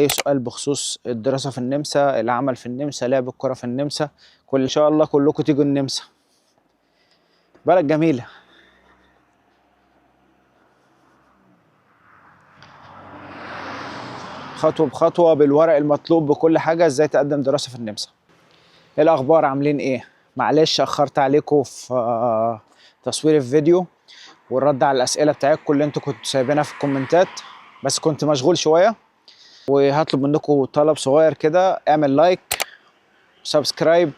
اي سؤال بخصوص الدراسة في النمسا، العمل في النمسا، لعب الكرة في النمسا، ان شاء الله كلكم تيجوا النمسا. بلد جميلة. خطوة بخطوة بالورق المطلوب بكل حاجة ازاي تقدم دراسة في النمسا. ايه الاخبار؟ عاملين ايه؟ معلش اخرت عليكم في تصوير الفيديو والرد على الاسئلة بتاعتكم اللي انتوا كنتوا سايبينها في الكومنتات، بس كنت مشغول شوية. وهطلب منكم طلب صغير كده، اعمل لايك، سبسكرايب،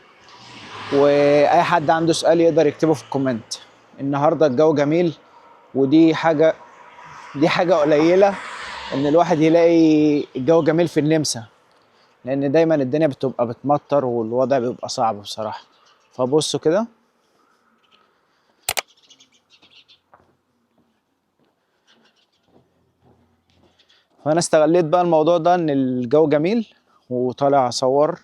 واي حد عنده سؤال يقدر يكتبه في الكومنت. النهارده الجو جميل، ودي حاجه قليله ان الواحد يلاقي الجو جميل في النمسا، لان دايما الدنيا بتبقى بتمطر والوضع بيبقى صعب بصراحه. فبصوا كده، فانا استغليت بقى الموضوع ده ان الجو جميل وطالع اصور،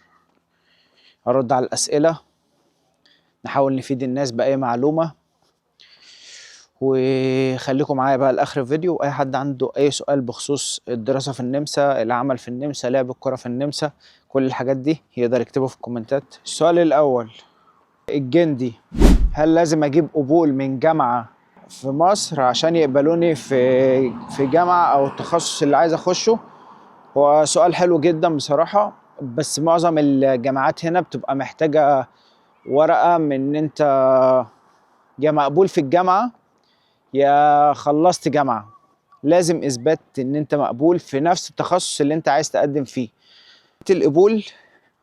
ارد على الاسئله، نحاول نفيد الناس باي معلومه. وخليكم معايا بقى لاخر الفيديو، واي حد عنده اي سؤال بخصوص الدراسه في النمسا، العمل في النمسا، لعب الكره في النمسا، كل الحاجات دي يقدر يكتبه في الكومنتات. السؤال الاول: الجندي هل لازم اجيب قبول من جامعه في مصر عشان يقبلوني في جامعه او التخصص اللي عايز اخشه؟ هو سؤال حلو جدا بصراحه، بس معظم الجامعات هنا بتبقى محتاجه ورقه من ان انت يا مقبول في الجامعه يا خلصت جامعة. لازم إثبات إن أنت مقبول في نفس التخصص اللي أنت عايز تقدم فيه. القبول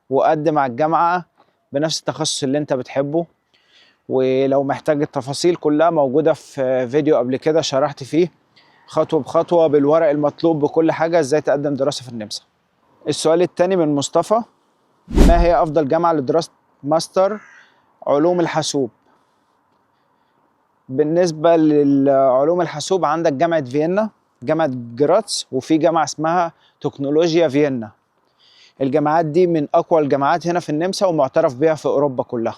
وقدم على الجامعة بنفس التخصص اللي أنت بتحبه. ولو محتاج التفاصيل كلها موجودة في فيديو قبل كده شرحت فيه خطوة بخطوة بالورق المطلوب بكل حاجة إزاي تقدم دراسة في النمسا. السؤال التاني من مصطفى: ما هي أفضل جامعة لدراسة ماستر علوم الحاسوب؟ بالنسبة للعلوم الحاسوب عندك جامعة فيينا، جامعة جراتس، وفي جامعة اسمها تكنولوجيا فيينا. الجامعات دي من أقوى الجامعات هنا في النمسا ومعترف بها في أوروبا كلها.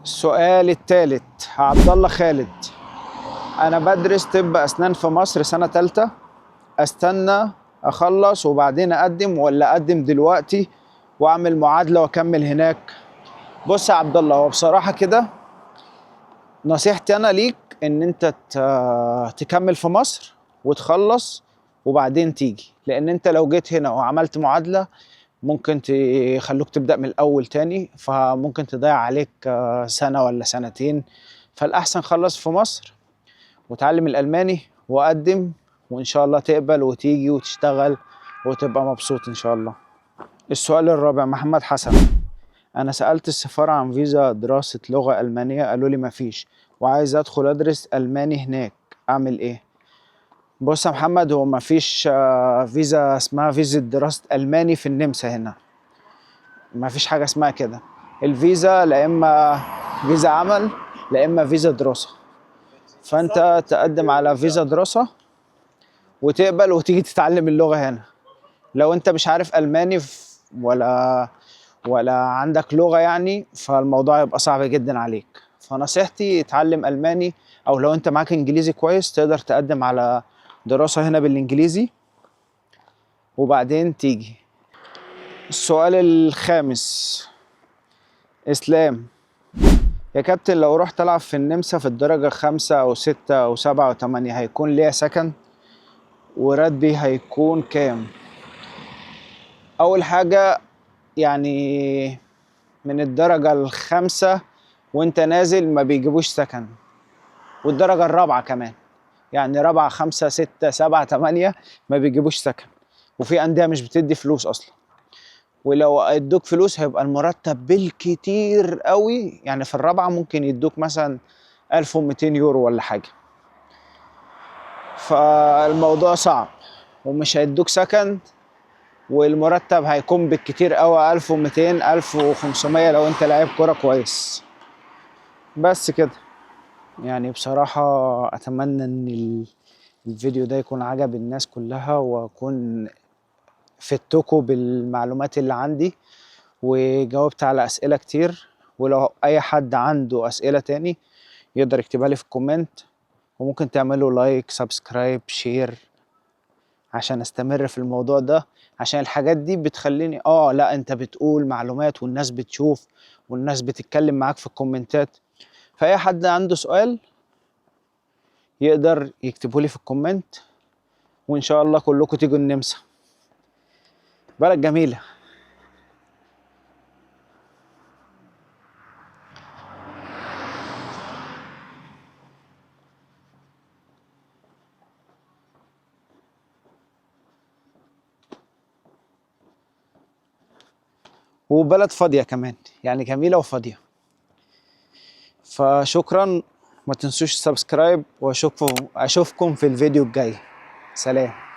السؤال الثالث: عبد الله خالد: أنا بدرس طب أسنان في مصر سنة تالتة، أستنى أخلص وبعدين أقدم ولا أقدم دلوقتي وأعمل معادلة وأكمل هناك؟ بص يا عبد الله، هو بصراحة كده نصيحتي أنا ليك ان انت تكمل في مصر وتخلص وبعدين تيجي، لان انت لو جيت هنا وعملت معادلة ممكن يخلوك تبدأ من الاول تاني، فممكن تضيع عليك سنة ولا سنتين. فالاحسن خلص في مصر وتعلم الالماني وقدم، وان شاء الله تقبل وتيجي وتشتغل وتبقى مبسوط ان شاء الله. السؤال الرابع: محمد حسن: انا سألت السفارة عن فيزا دراسة لغة ألمانية، قالوا لي مفيش، وعايز ادخل ادرس ألماني هناك، اعمل ايه؟ بص يا محمد، هو مفيش فيزا اسمها فيزا دراسة ألماني في النمسا هنا، مفيش حاجة اسمها كده. الفيزا لا اما فيزا عمل لا اما فيزا دراسة، فانت تقدم على فيزا دراسة وتقبل وتيجي تتعلم اللغة هنا. لو انت مش عارف ألماني ولا عندك لغة يعني، فالموضوع يبقى صعب جدا عليك. فنصيحتي اتعلم ألماني، او لو انت معاك انجليزي كويس تقدر تقدم على دراسة هنا بالانجليزي وبعدين تيجي. السؤال الخامس: اسلام: يا كابتن لو رحت العب في النمسا في الدرجة 5 أو 6 أو 7 أو 8 هيكون ليا سكن؟ وراتبي هيكون كام؟ أول حاجة يعني من الدرجة الخامسة وانت نازل ما بيجيبوش سكن، والدرجة الرابعة كمان، يعني رابعة 5 6 7 8 ما بيجيبوش سكن، وفي أندية مش بتدي فلوس أصلا. ولو ادوك فلوس هيبقى المرتب بالكتير قوي، يعني في الرابعة ممكن يدوك مثلا 1200 يورو ولا حاجة. فالموضوع صعب ومش هيدوك سكن، والمرتب هيكون بالكتير قوي 1200 1500 لو انت لاعب كورة كويس. بس كده يعني. بصراحة أتمنى إن الفيديو ده يكون عجب الناس كلها، وأكون فدتكم بالمعلومات اللي عندي وجاوبت على أسئلة كتير. ولو أي حد عنده أسئلة تاني يقدر يكتبها لي في الكومنت، وممكن تعملوا لايك، سبسكرايب، شير عشان استمر في الموضوع ده، عشان الحاجات دي بتخليني لا انت بتقول معلومات والناس بتشوف والناس بتتكلم معاك في الكومنتات. فأي حد عنده سؤال يقدر يكتبه لي في الكومنت، وإن شاء الله كلكم تيجوا النمسا، بلد جميلة. وبلد فاضية كمان، يعني جميلة وفاضية. فشكرا، ما تنسوش السبسكرايب، واشوفكم في الفيديو الجاي. سلام.